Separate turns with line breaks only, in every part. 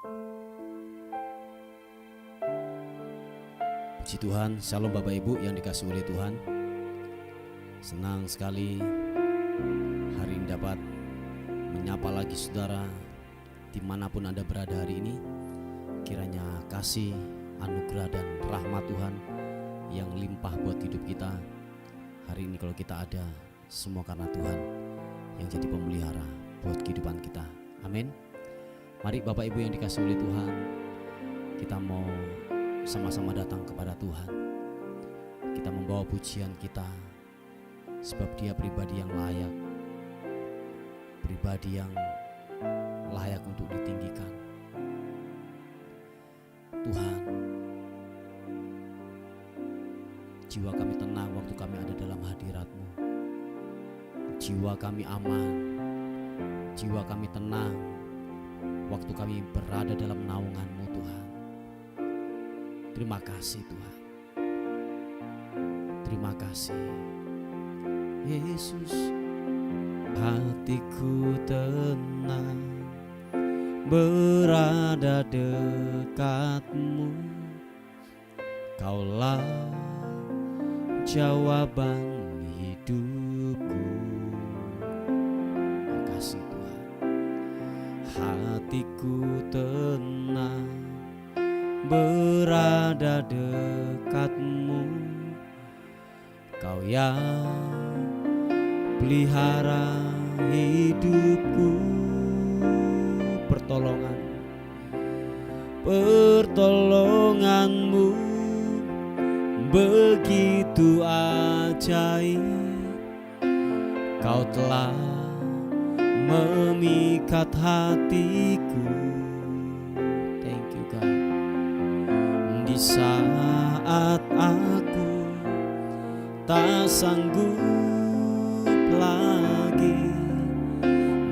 Puji Tuhan, Shalom Bapak Ibu yang dikasihi oleh Tuhan. Senang sekali hari ini dapat menyapa lagi saudara dimanapun Anda berada hari ini. Kiranya kasih, anugerah dan rahmat Tuhan yang limpah buat hidup kita hari ini. Kalau kita ada, semua karena Tuhan yang jadi pemelihara buat kehidupan kita. Amin. Mari Bapak Ibu yang dikasihi oleh Tuhan, kita mau sama-sama datang kepada Tuhan. Kita membawa pujian kita, sebab Dia pribadi yang layak, pribadi yang layak untuk ditinggikan. Tuhan, jiwa kami tenang waktu kami ada dalam hadirat-Mu. Jiwa kami aman, jiwa kami tenang waktu kami berada dalam naungan-Mu Tuhan. Terima kasih Tuhan. Terima kasih Yesus. Hatiku tenang berada dekat-Mu. Kaulah jawaban hidupku. Terima kasih Tuhan. Hatiku tenang berada dekat-Mu. Kau yang pelihara hidupku. Pertolongan-Mu begitu ajaib. Kau telah memikat hatiku. Thank you God. Di saat aku tak sanggup lagi,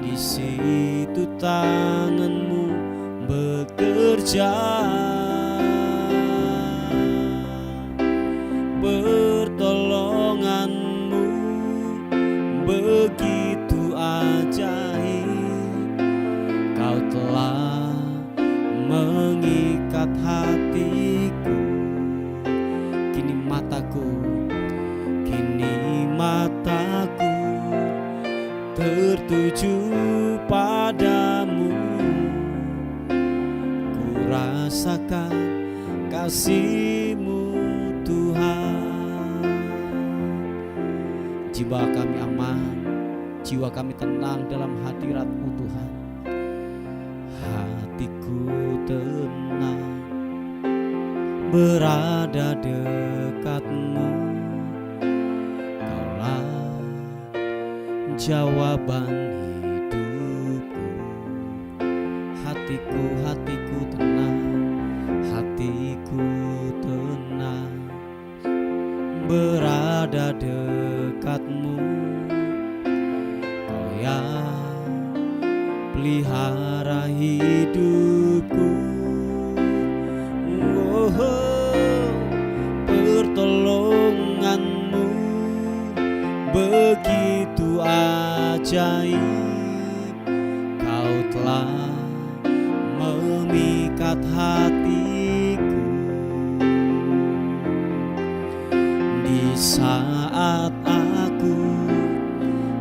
di situ tangan-Mu bekerja. Pertolongan-Mu begitu ajaib. Kau telah mengikat hatiku. Kini mataku tertuju padamu. Ku rasakan kasih-Mu Tuhan. Jiwa kami aman, jiwa kami tenang dalam hadirat-Mu Tuhan. Hatiku tenang berada dekat-Mu. Kaulah jawaban hidupku. Hatiku tenang, hatiku tenang berada dekat-Mu. Kau yang pelihara hidupku. Pertolongan-Mu begitu ajaib. Kau telah memikat hatiku. Di saat aku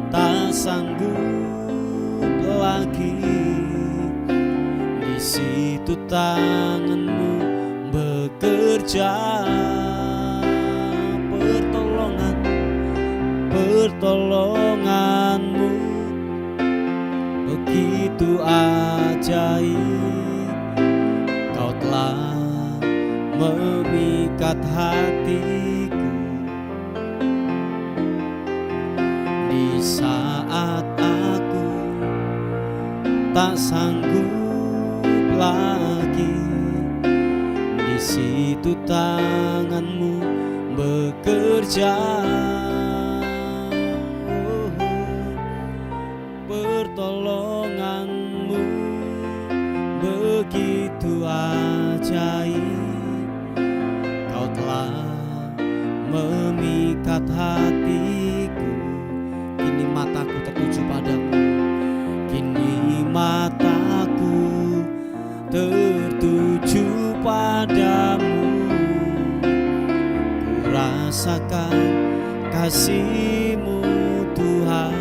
tak sanggup lagi, di situ tangan-Mu bekerja. Pertolongan-Mu begitu ajaib. Kau telah memikat hatiku. Di saat aku tak sanggup lagi, di situ tangan-Mu bekerja. Pertolongan-Mu begitu ajaib. Kau telah memikat hatiku. Kini mataku tertuju padamu. Kini mataku tertuju rasakan kasih-Mu Tuhan.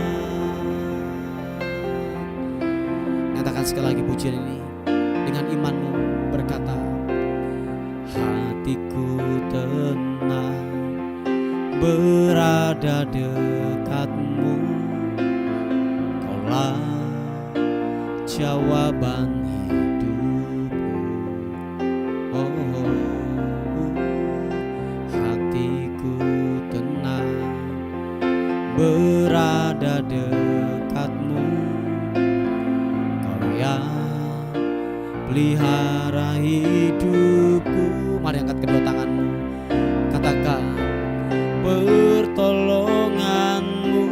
Nyatakan sekali lagi pujian ini dengan imanmu, berkata, hatiku tenang berada dekat-Mu, Kaulah jawaban hidupku. Oh, hatiku tenang berada dekat-Mu, Kau yang pelihara hidupku. Mari angkat kedua tanganmu, katakan, pertolongan-Mu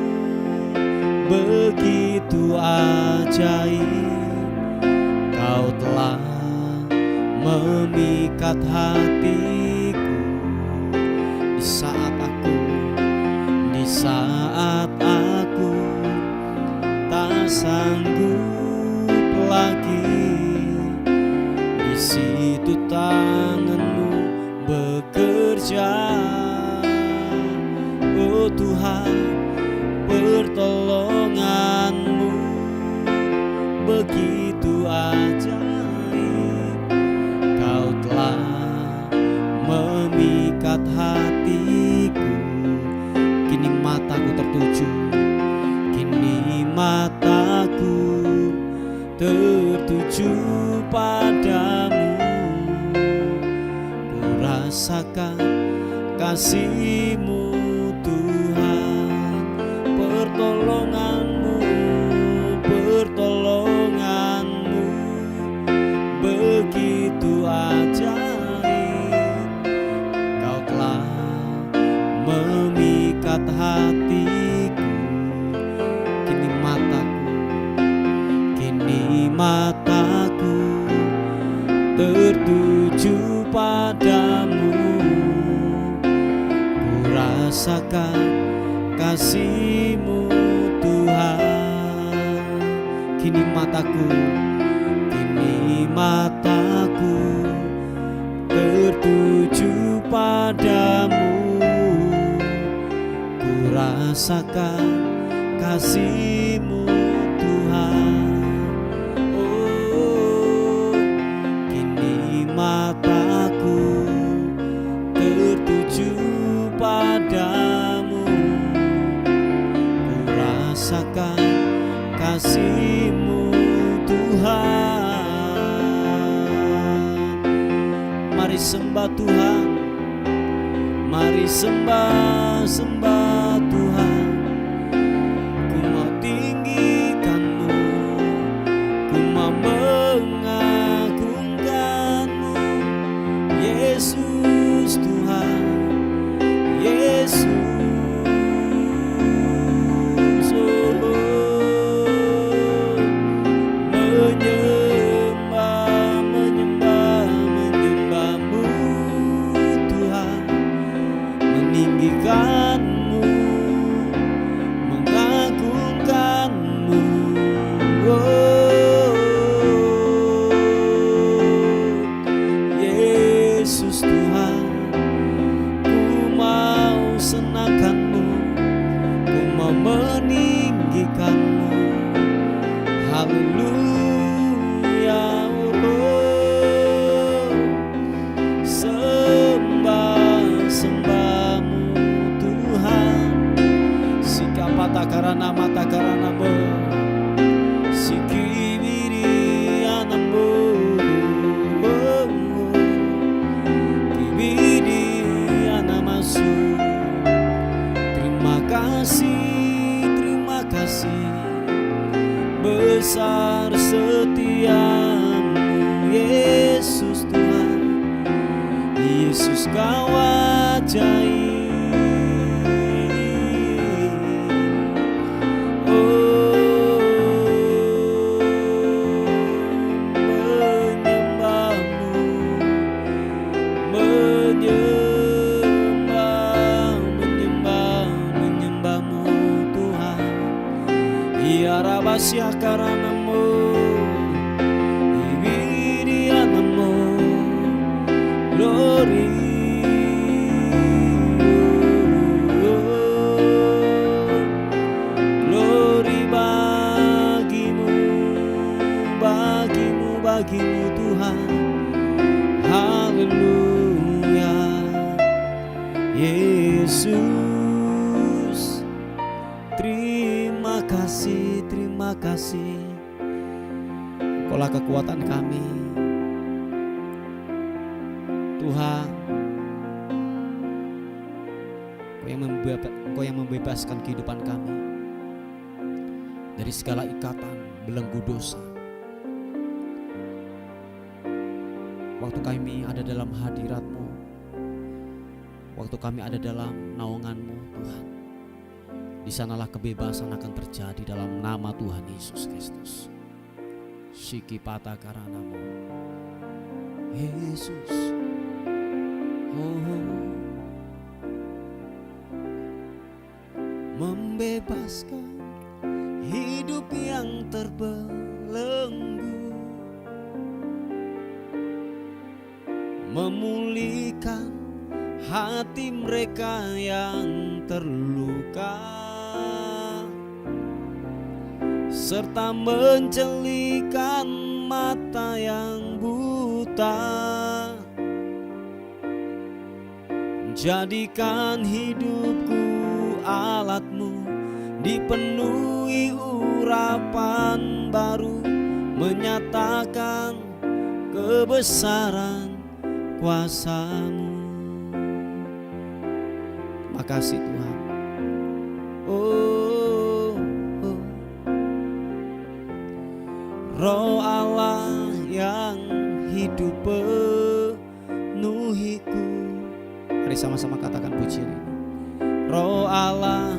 begitu ajaib, Kau telah memikat hatiku. Di saat aku tak sanggup lagi, di situ tangan-Mu bekerja. Oh Tuhan, pertolongan-Mu begitu ajaib, Kau telah memikat hatiku. Kini mataku tertuju, kini mataku tertuju padamu. Ku rasakan kasih-Mu Tuhan, pertolongan-Mu begitu ajaib, Kau telah memikat hatiku. Kini mataku tertuju padamu. Ku rasakan kasih-Mu Tuhan. Kini mataku tertuju padamu. Ku rasakan kasih-Mu Tuhan. Oh, kini mataku tertuju padamu. Ku rasakan kasih-Mu Tuhan. Mari sembah Tuhan, mari sembah Tuhan. Ku mau tinggikan-Mu, ku mau mengagungkan-Mu, Yesus Tuhan, Yesus. Mengagungkan-Mu, oh, Yesus Tuhan. Ku mau senangkan-Mu, ku mau meninggikan-Mu. Haleluya, oh, sembah-Mu Tuhan. Matakarana matakarana-Mu, sikibiri-ana-Mu, oh, kibiri-ana-masu. Terima kasih, besar setia-Mu, Yesus Tuhan. Yesus Kau ajaib. Menyembah-Mu Tuhan. Iarabasya karana-Mu, ibiriana-Mu, glory. bagimu Tuhan. Haleluya Yesus, terima kasih, terima kasih. Engkaulah kekuatan kami Tuhan. Engkau yang membebaskan kehidupan kami dari segala ikatan belenggu dosa. Waktu kami ada dalam hadirat-Mu, waktu kami ada dalam naungan-Mu Tuhan, di sanalah kebebasan akan terjadi dalam nama Tuhan Yesus Kristus. Shiki pata karanamu Yesus. Membebaskan hidup yang terbelenggu, memulihkan hati mereka yang terluka, serta mencelikan mata yang buta. Jadikan hidupku alat-Mu, dipenuhi urapan baru, menyatakan kebesaran kuasa-Mu. Makasih Tuhan. Roh Allah yang hidup penuhiku. Mari sama-sama katakan pujian ini. Roh Allah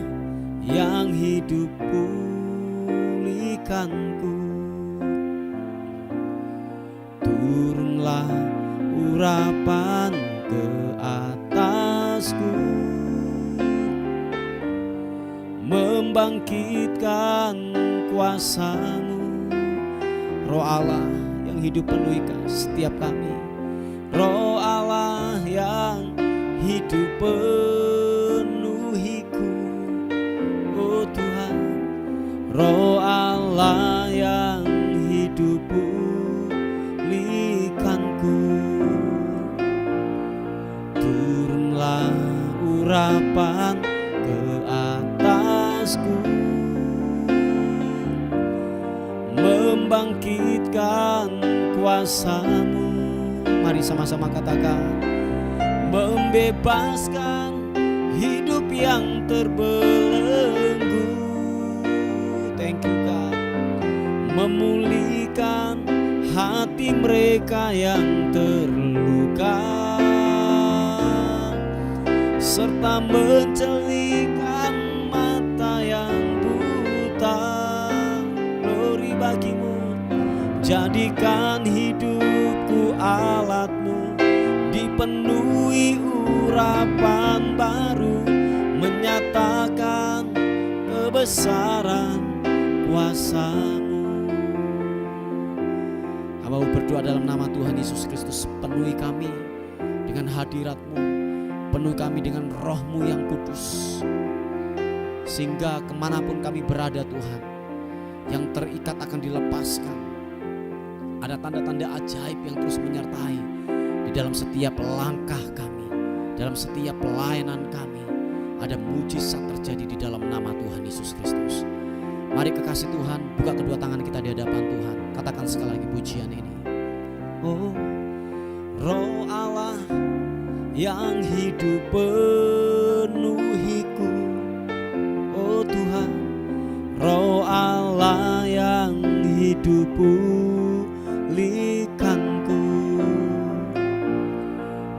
yang hidup pulihkanku. Turunlah urapan ke atasku, membangkitkan kuasa-Mu. Roh Allah yang hidup penuhikan setiap kami. Roh Allah yang hidup penuhiku. Oh Tuhan, Roh Allah yang hidup pulihkanku. Turunlah urapan ke atasku, membangkitkan kuasa-Mu. Mari sama-sama katakan. Membebaskan hidup yang terbelenggu. Thank you God. Memulihkan hati mereka yang terluka, serta mencelikan mata yang buta. Glory bagimu. Jadikan hidupku alat-Mu, dipenuhi urapan baru, menyatakan kebesaran kuasa-Mu. Hamba berdoa dalam nama Tuhan Yesus Kristus, penuhi kami dengan hadirat-Mu, penuhi kami dengan Roh-Mu yang kudus, sehingga kemanapun kami berada Tuhan, yang terikat akan dilepaskan. Ada tanda-tanda ajaib yang terus menyertai di dalam setiap langkah kami, dalam setiap pelayanan kami. Ada mujizat terjadi di dalam nama Tuhan Yesus Kristus. Mari kekasih Tuhan, buka kedua tangan kita di hadapan Tuhan. Katakan sekali lagi pujian ini. Oh, Roh Allah yang hidup penuhiku. Oh Tuhan, Roh Allah yang hidup pulihkanku.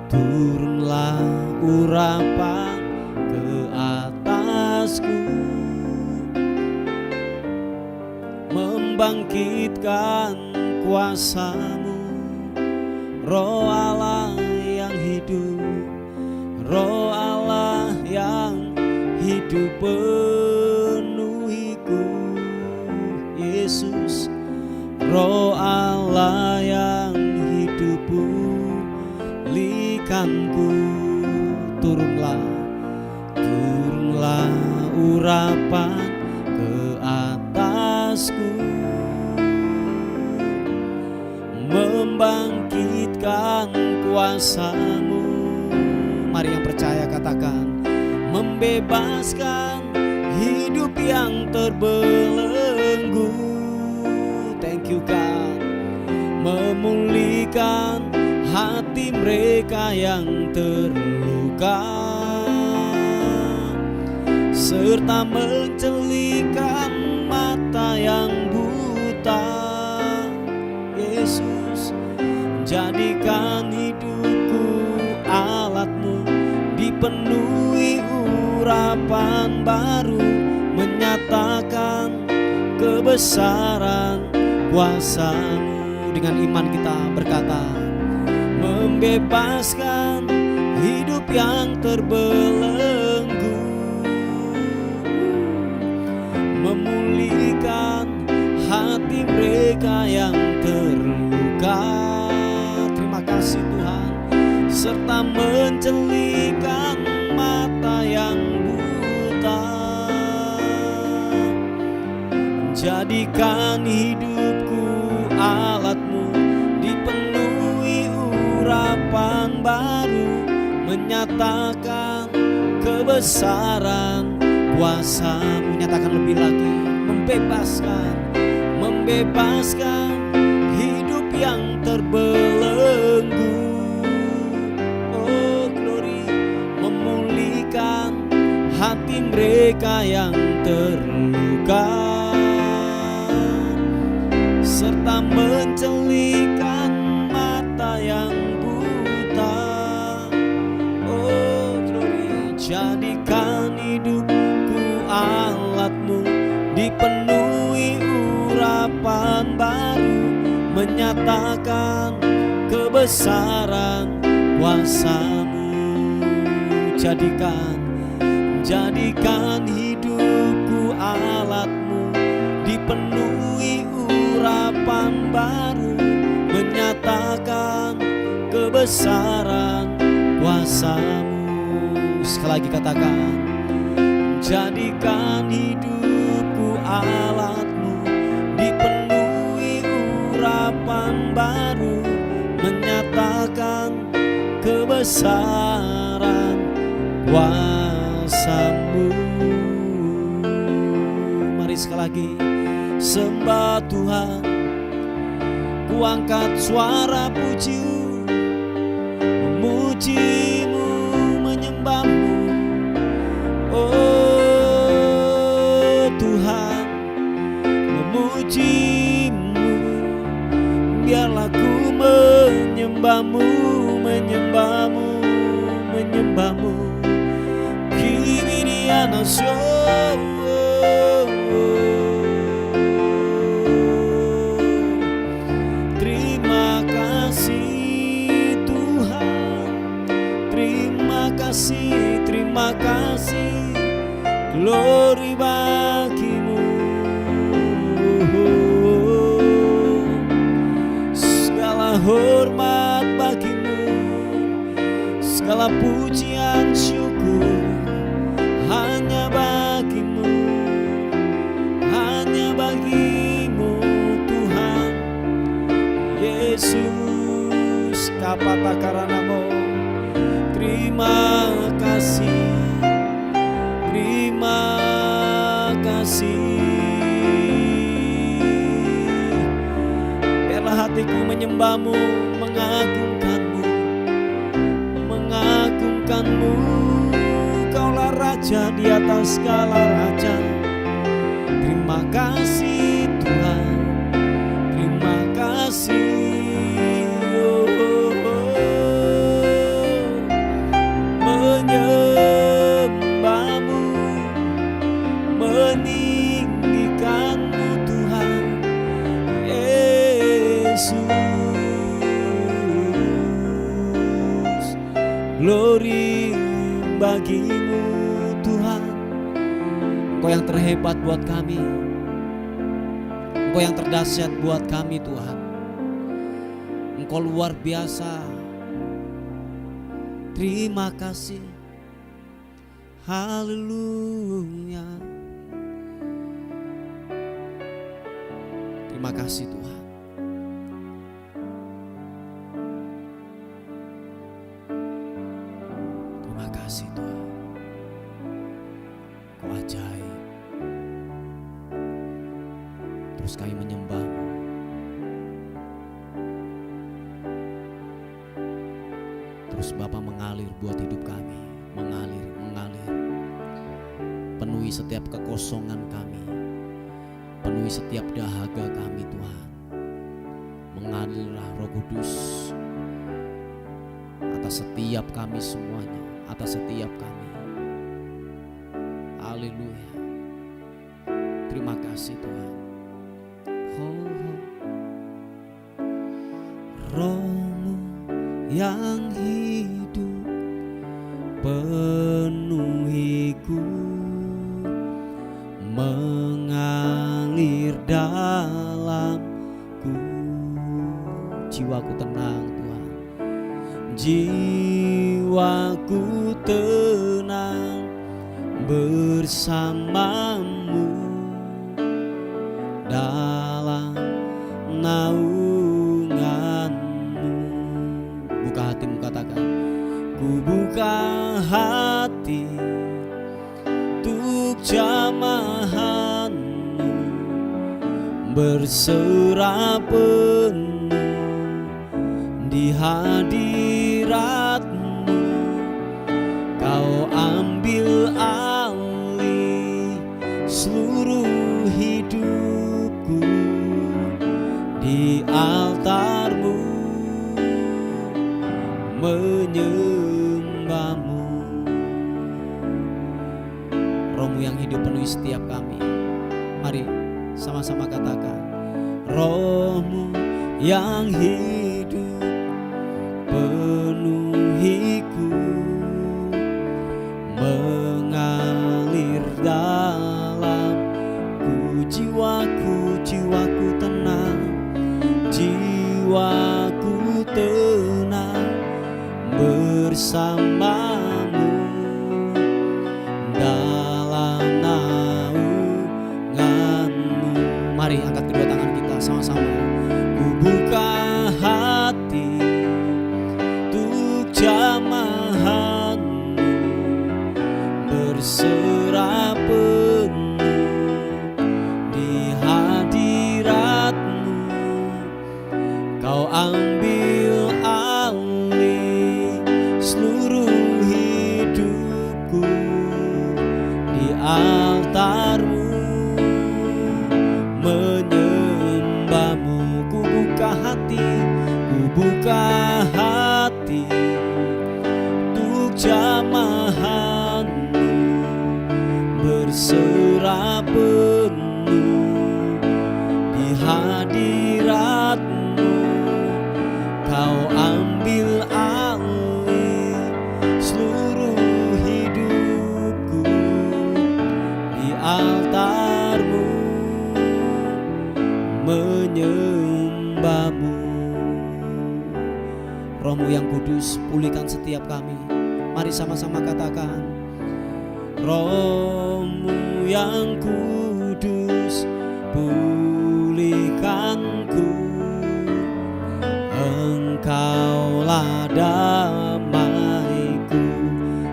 Turunlah urapan ke atasku, membangkitkan kuasa-Mu. Roh Allah yang hidup, Roh Allah yang hidup penuhiku. Yesus, Roh Allah yang hidup pulihkanku. Turunlah, turunlah urapan ke atasku, kuasa-Mu. Mari yang percaya katakan, membebaskan hidup yang terbelenggu. Thank you God. Memulihkan hati mereka yang terluka, serta mencelihkan mata yang buta. Yesus, jadikan hidupku alat-Mu, dipenuhi urapan baru, menyatakan kebesaran kuasa-Mu. Dengan iman kita berkata, membebaskan hidup yang terbelenggu, memulihkan hati mereka yang terluka. Terima kasih Tuhan. Serta mencelihkan mata yang buta. Jadikan hidupku alat-Mu, dipenuhi urapan baru, menyatakan kebesaran kuasa-Mu. Nyatakan lebih lagi, membebaskan hidup yang terbelenggu. Oh glory, memulihkan hati mereka yang terluka, serta mencelihkan mata yang buta. Oh glory, jadikan hidupku alat-Mu, dipenuhi urapan baru, menyatakan kebesaran kuasa-Mu. Jadikan hidupku alat-Mu, dipenuhi urapan baru, menyatakan kebesaran kuasa-Mu. Sekali lagi katakan, jadikan hidupku alat-Mu, dipenuhi urapan baru, menyatakan kebesaran kuasa-Mu. Mari sekali lagi sembah Tuhan, ku angkat suara puji-Mu, memuji-Mu, menyembah-Mu. Oh Tuhan, memuji-Mu, biarlah ku menyembah-Mu, menyembah-Mu, menyembah-Mu. Kibiriana terima kasih Tuhan, terima kasih, glory bagi-Mu. Segala hormat bagi-Mu, segala pujian syukur hanya bagi-Mu, hanya bagi-Mu Tuhan Yesus. Kapata karanamo, terima kasih, terima kasih. Biarlah hatiku menyembah-Mu, mengagungkan-Mu, mengagungkan-Mu. Kaulah Raja di atas segala raja. Terima kasih Tuhan, terima kasih. Menyembah-Mu, meninggikan-Mu Tuhan Yesus. Glory bagi-Mu Tuhan. Engkau yang terhebat buat kami, Engkau yang terdahsyat buat kami Tuhan. Engkau luar biasa. Terima kasih, haleluya. Terima kasih Tuhan. Terima kasih Tuhan, Kau ajaib. Terus kami menyembah-Mu. Terus Bapa mengalir buat hidup kami, mengalir. Penuhi setiap kekosongan kami, penuhi setiap dahaga kami Tuhan. Mengalirlah Roh Kudus atas setiap kami semuanya, atas setiap kami. Haleluya. Terima kasih Tuhan. Roh-Mu yang hidup penuhiku, mengalir dalamku. Jiwaku tenang Tuhan, jiwaku tenang bersama-Mu dalam naungan-Mu. Buka hatimu, katakan, ku buka hati untuk jamahan-Mu, berserah penuh di hadirat-Mu. Kau ambil alih seluruh hidupku di altar-Mu, menyembah-Mu. Roh-Mu yang hidup penuhi setiap kami. Mari sama-sama katakan, Roh-Mu yang hidup penuhiku, mengalir dalamku. Jiwaku tenang, jiwaku tenang bersama-Mu dalam naungan-Mu. Mari angkat kedua tangan kita sama-sama. Ku buka hati untuk jamahan-Mu, berserah penuh di hadirat-Mu. Kau ambil alih seluruh hidupku di altar-Mu, menyembah-Mu. Ku buka hati untuk jamahan-Mu, berserah penuh di hadirat-Mu. Kau ambil alih seluruh hidupku di altar-Mu, menyembah-Mu. Roh-Mu yang kudus, pulihkan setiap kami. Mari sama-sama katakan, Roh-Mu yang kudus, pulihkanku. Engkaulah damaiku.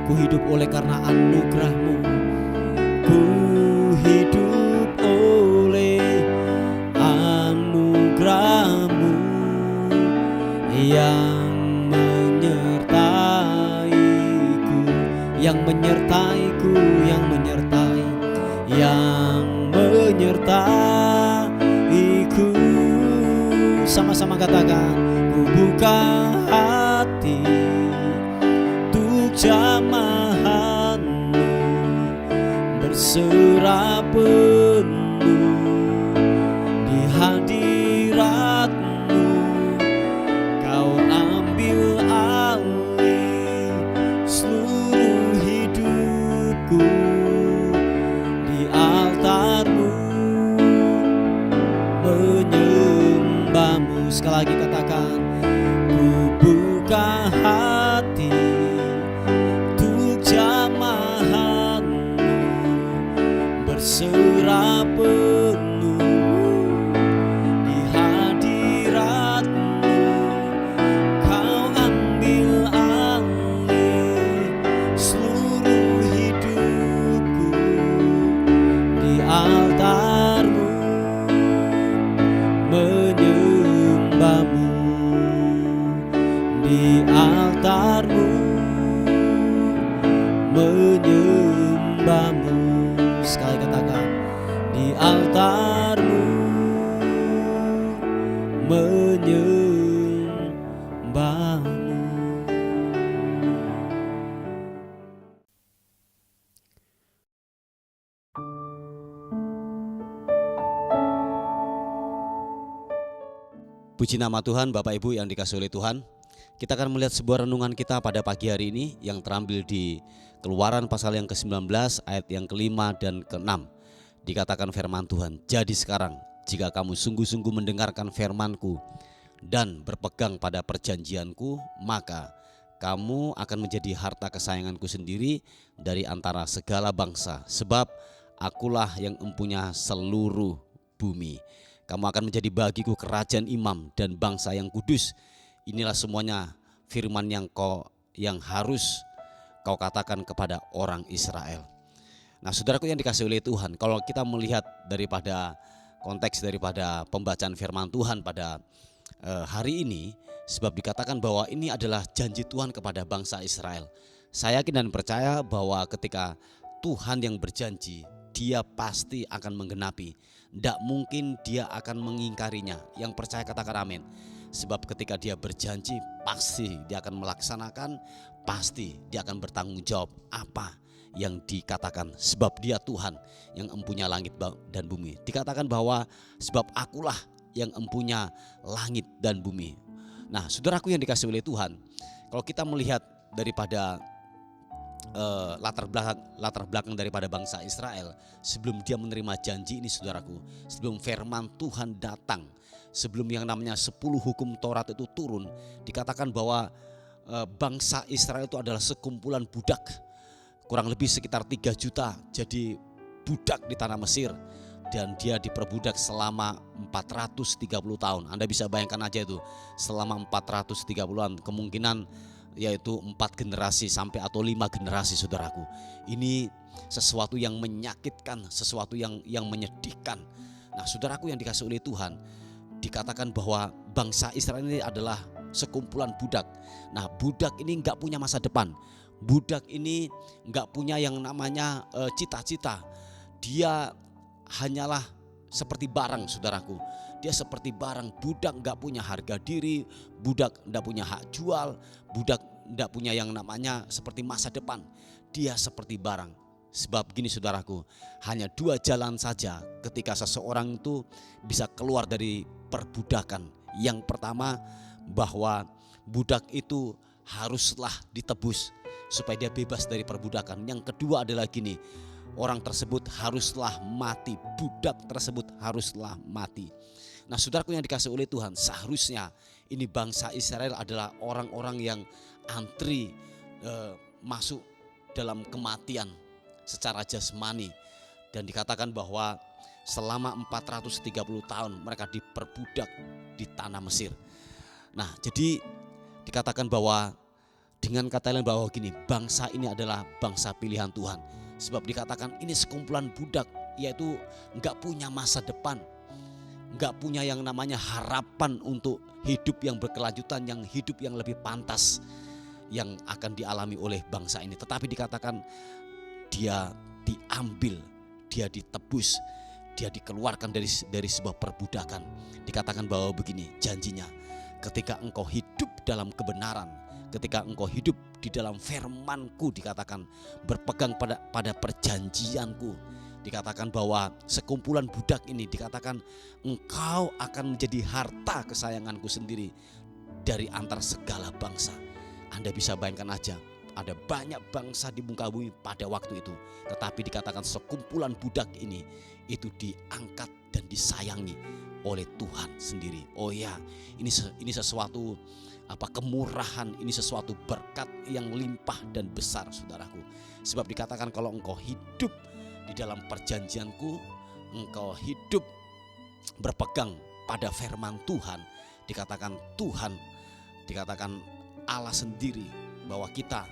Ku hidup oleh karena anugerah-Mu. Ku hidup oleh anugerah-Mu yang menyertaiku, yang menyertaiku, yang menyertaiku. Sama-sama katakan, ku buka hati untuk jamahan-Mu, berserah penuh di hadirat-Mu. Kau ambil alih seluruh hidupku di altar-Mu, menyembah-Mu. Sekali lagi katakan, ku buka hati untuk jamahan-Mu, berserah di altar-Mu, menyembah-Mu. Sekali katakan, di altar-Mu, menyembah-Mu. Puji nama Tuhan, Bapak Ibu yang dikasihi oleh Tuhan. Kita akan melihat sebuah renungan kita pada pagi hari ini yang terambil di Keluaran pasal yang ke-19 ayat yang ke-5 dan ke-6. Dikatakan firman Tuhan, jadi sekarang jika kamu sungguh-sungguh mendengarkan firman-Ku dan berpegang pada perjanjian-Ku, maka kamu akan menjadi harta kesayangan-Ku sendiri dari antara segala bangsa, sebab Akulah yang empunya seluruh bumi. Kamu akan menjadi bagiku kerajaan imam dan bangsa yang kudus. Inilah semuanya firman yang harus kau katakan kepada orang Israel. Nah, saudaraku yang dikasihi oleh Tuhan, kalau kita melihat daripada konteks daripada pembacaan firman Tuhan pada hari ini, sebab dikatakan bahwa ini adalah janji Tuhan kepada bangsa Israel. Saya yakin dan percaya bahwa ketika Tuhan yang berjanji, Dia pasti akan menggenapi. Tidak mungkin Dia akan mengingkarinya. Yang percaya katakan amin. Sebab ketika Dia berjanji, pasti Dia akan melaksanakan, pasti Dia akan bertanggung jawab apa yang dikatakan. Sebab Dia Tuhan yang empunya langit dan bumi. Dikatakan bahwa sebab Akulah yang empunya langit dan bumi. Nah, saudaraku yang dikasihi oleh Tuhan, kalau kita melihat daripada latar belakang daripada bangsa Israel sebelum dia menerima janji ini, saudaraku, sebelum firman Tuhan datang, sebelum yang namanya 10 hukum Taurat itu turun, dikatakan bahwa bangsa Israel itu adalah sekumpulan budak, kurang lebih sekitar 3 juta jadi budak di tanah Mesir, dan dia diperbudak selama 430 tahun. Anda bisa bayangkan aja itu, selama 430-an, kemungkinan yaitu 4 generasi sampai atau 5 generasi, saudaraku. Ini sesuatu yang menyakitkan, sesuatu yang menyedihkan. Nah, saudaraku yang dikasihi oleh Tuhan, dikatakan bahwa bangsa Israel ini adalah sekumpulan budak. Nah, budak ini enggak punya masa depan. Budak ini enggak punya yang namanya cita-cita. Dia hanyalah seperti barang, saudaraku. Dia seperti barang. Budak enggak punya harga diri, budak enggak punya hak jual, budak enggak punya yang namanya seperti masa depan. Dia seperti barang. Sebab gini, saudaraku, hanya 2 jalan saja ketika seseorang itu bisa keluar dari perbudakan. Yang pertama, bahwa budak itu haruslah ditebus supaya dia bebas dari perbudakan. Yang kedua adalah gini, orang tersebut haruslah mati, budak tersebut haruslah mati. Nah, saudaraku yang dikasihi oleh Tuhan, seharusnya ini bangsa Israel adalah orang-orang yang antri masuk dalam kematian secara jasmani. Dan dikatakan bahwa selama 430 tahun mereka diperbudak di tanah Mesir. Nah, jadi dikatakan bahwa dengan kata lain bahwa gini, bangsa ini adalah bangsa pilihan Tuhan. Sebab dikatakan ini sekumpulan budak, yaitu enggak punya masa depan, enggak punya yang namanya harapan untuk hidup yang berkelanjutan, yang hidup yang lebih pantas yang akan dialami oleh bangsa ini. Tetapi dikatakan dia diambil, dia ditebus, dia dikeluarkan dari sebuah perbudakan. Dikatakan bahwa begini janjinya, ketika engkau hidup dalam kebenaran, ketika engkau hidup di dalam firman-Ku, dikatakan berpegang pada perjanjian-Ku, dikatakan bahwa sekumpulan budak ini, dikatakan engkau akan menjadi harta kesayangan-Ku sendiri dari antar segala bangsa. Anda bisa bayangkan aja, ada banyak bangsa di muka bumi pada waktu itu, tetapi dikatakan sekumpulan budak ini itu diangkat dan disayangi oleh Tuhan sendiri. Oh ya, ini sesuatu kemurahan, ini sesuatu berkat yang limpah dan besar, saudaraku. Sebab dikatakan kalau engkau hidup di dalam perjanjian-Ku, engkau hidup berpegang pada firman Tuhan, dikatakan Allah sendiri bahwa kita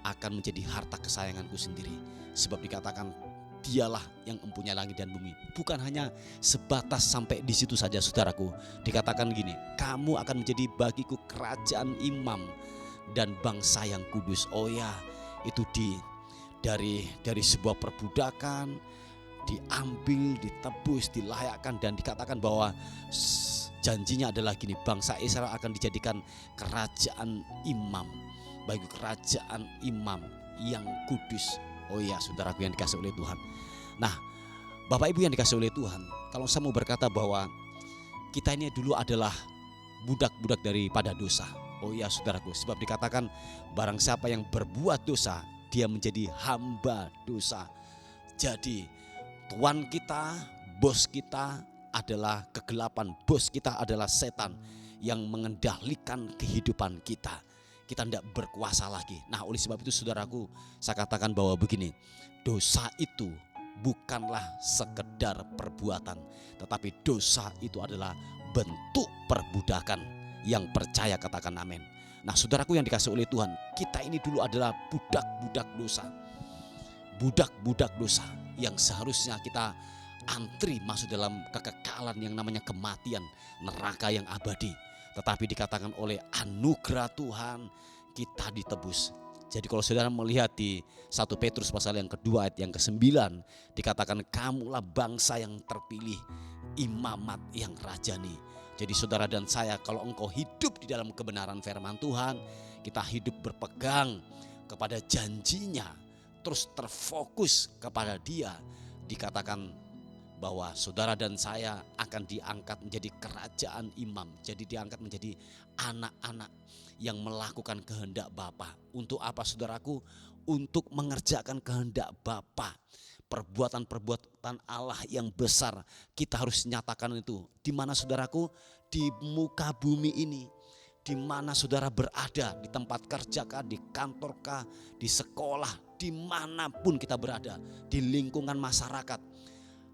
akan menjadi harta kesayangan-Ku sendiri. Sebab dikatakan Dialah yang mempunyai langit dan bumi. Bukan hanya sebatas sampai di situ saja saudaraku. Dikatakan gini, kamu akan menjadi bagiku kerajaan imam dan bangsa yang kudus. Oh ya, itu dari sebuah perbudakan diambil, ditebus, dilayakkan, dan dikatakan bahwa janjinya adalah gini, bangsa Israel akan dijadikan kerajaan imam, bagi kerajaan imam yang kudus. Oh ya, saudaraku yang dikasih oleh Tuhan. Nah, Bapak Ibu yang dikasih oleh Tuhan, kalau saya mau berkata bahwa kita ini dulu adalah budak-budak daripada dosa. Oh ya saudaraku, sebab dikatakan barang siapa yang berbuat dosa, dia menjadi hamba dosa. Jadi Tuan kita, bos kita adalah kegelapan, bos kita adalah setan yang mengendalikan kehidupan kita. Kita tidak berkuasa lagi. Nah, oleh sebab itu saudaraku, saya katakan bahwa begini, dosa itu bukanlah sekedar perbuatan, tetapi dosa itu adalah bentuk perbudakan. Yang percaya katakan amin. Nah, saudaraku yang dikasih oleh Tuhan, kita ini dulu adalah budak-budak dosa. Budak-budak dosa yang seharusnya kita antri masuk dalam kekekalan yang namanya kematian, neraka yang abadi. Tetapi dikatakan oleh anugerah Tuhan kita ditebus. Jadi kalau saudara melihat di 1 Petrus pasal yang kedua ayat yang ke-9, dikatakan kamulah bangsa yang terpilih, imamat yang rajani. Jadi saudara dan saya, kalau engkau hidup di dalam kebenaran firman Tuhan, kita hidup berpegang kepada janjinya, terus terfokus kepada Dia, dikatakan bahwa saudara dan saya akan diangkat menjadi kerajaan imam. Jadi diangkat menjadi anak-anak yang melakukan kehendak Bapa. Untuk apa saudaraku? Untuk mengerjakan kehendak Bapa. Perbuatan-perbuatan Allah yang besar kita harus nyatakan itu. Di mana saudaraku? Di muka bumi ini. Di mana saudara berada, di tempat kerja kah, di kantor kah, di sekolah, dimanapun kita berada, di lingkungan masyarakat,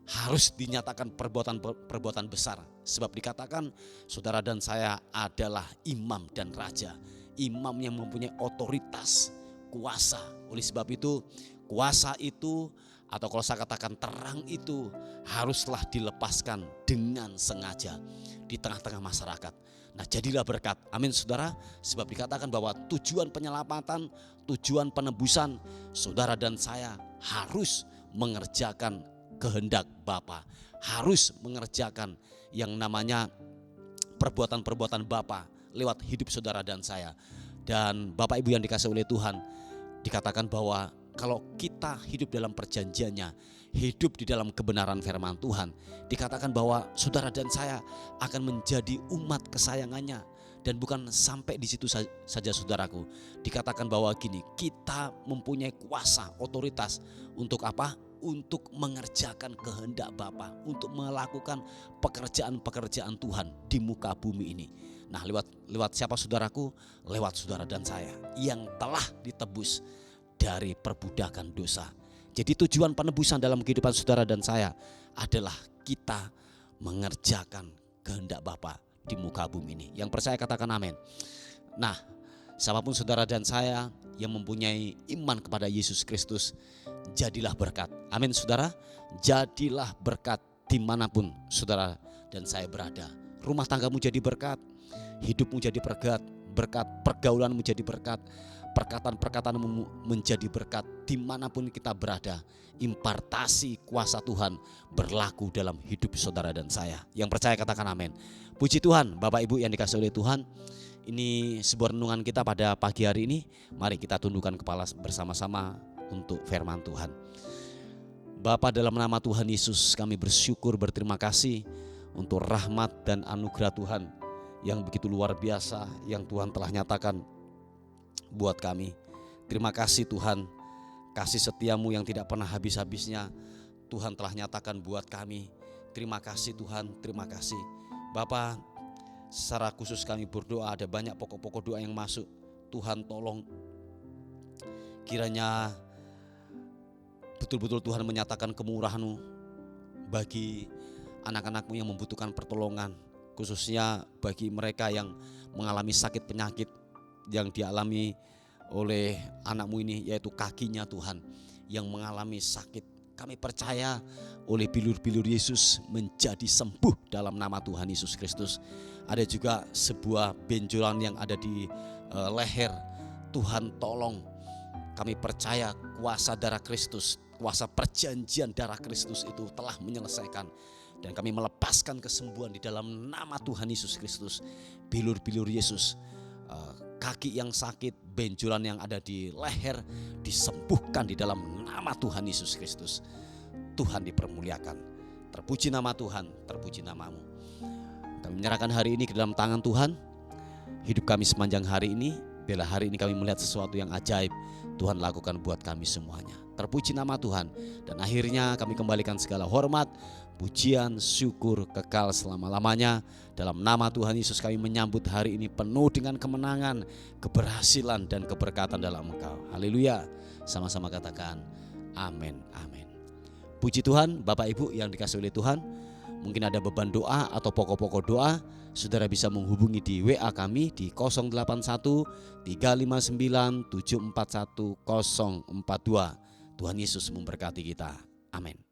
harus dinyatakan perbuatan besar. Sebab dikatakan saudara dan saya adalah imam dan raja. Imam yang mempunyai otoritas, kuasa. Oleh sebab itu kuasa itu, atau kalau saya katakan terang itu, haruslah dilepaskan dengan sengaja di tengah-tengah masyarakat. Nah, jadilah berkat. Amin saudara. Sebab dikatakan bahwa tujuan penyelamatan, tujuan penebusan, saudara dan saya harus mengerjakan kehendak Bapa, harus mengerjakan yang namanya perbuatan-perbuatan Bapa lewat hidup saudara dan saya. Dan Bapak Ibu yang dikasihi oleh Tuhan, dikatakan bahwa kalau kita hidup dalam perjanjiannya, hidup di dalam kebenaran firman Tuhan, dikatakan bahwa saudara dan saya akan menjadi umat kesayangannya. Dan bukan sampai di situ saja saudaraku, dikatakan bahwa gini, kita mempunyai kuasa, otoritas untuk apa? Untuk mengerjakan kehendak Bapa, untuk melakukan pekerjaan-pekerjaan Tuhan di muka bumi ini. Nah, lewat siapa saudaraku? Lewat saudara dan saya yang telah ditebus dari perbudakan dosa. Jadi tujuan penebusan dalam kehidupan saudara dan saya adalah kita mengerjakan kehendak Bapa di muka bumi ini. Yang percaya katakan amin. Nah, siapapun saudara dan saya yang mempunyai iman kepada Yesus Kristus, jadilah berkat. Amin saudara. Jadilah berkat dimanapun saudara dan saya berada. Rumah tanggamu jadi berkat, hidupmu jadi berkat, pergaulanmu jadi berkat, perkataan-perkataanmu menjadi berkat dimanapun kita berada. Impartasi kuasa Tuhan berlaku dalam hidup saudara dan saya. Yang percaya katakan amin. Puji Tuhan, Bapak Ibu yang dikasihi oleh Tuhan. Ini sebuah renungan kita pada pagi hari ini. Mari kita tundukkan kepala bersama-sama untuk firman Tuhan. Bapa, dalam nama Tuhan Yesus kami bersyukur, berterima kasih untuk rahmat dan anugerah Tuhan yang begitu luar biasa yang Tuhan telah nyatakan buat kami. Terima kasih Tuhan, kasih setiamu yang tidak pernah habis-habisnya Tuhan telah nyatakan buat kami. Terima kasih Tuhan, terima kasih Bapa. Secara khusus kami berdoa, ada banyak pokok-pokok doa yang masuk. Tuhan tolong kiranya betul-betul Tuhan menyatakan kemurahan-Mu bagi anak-anak-Mu yang membutuhkan pertolongan, khususnya bagi mereka yang mengalami sakit penyakit yang dialami oleh anak-Mu ini, yaitu kakinya Tuhan yang mengalami sakit
Kami percaya oleh bilur-bilur Yesus menjadi sembuh dalam nama Tuhan Yesus Kristus. Ada juga sebuah benjolan yang ada di leher. Tuhan tolong, kami percaya kuasa darah Kristus, kuasa perjanjian darah Kristus itu telah menyelesaikan. Dan kami melepaskan kesembuhan di dalam nama Tuhan Yesus Kristus. Bilur-bilur Yesus, kaki yang sakit, benjolan yang ada di leher disembuhkan di dalam nama Tuhan Yesus Kristus. Tuhan dipermuliakan. Terpuji nama Tuhan, terpuji namamu. Kami menyerahkan hari ini ke dalam tangan Tuhan. Hidup kami sepanjang hari ini, bila hari ini kami melihat sesuatu yang ajaib, Tuhan lakukan buat kami semuanya. Terpuji nama Tuhan. Dan akhirnya kami kembalikan segala hormat, pujian, syukur kekal selama-lamanya. Dalam nama Tuhan Yesus kami menyambut hari ini penuh dengan kemenangan, keberhasilan dan keberkatan dalam Engkau. Haleluya. Sama-sama katakan amin, amin. Puji Tuhan, Bapak Ibu yang dikasihi oleh Tuhan. Mungkin ada beban doa atau pokok-pokok doa, saudara bisa menghubungi di WA kami di 081 359 741 042. Tuhan Yesus memberkati kita. Amin.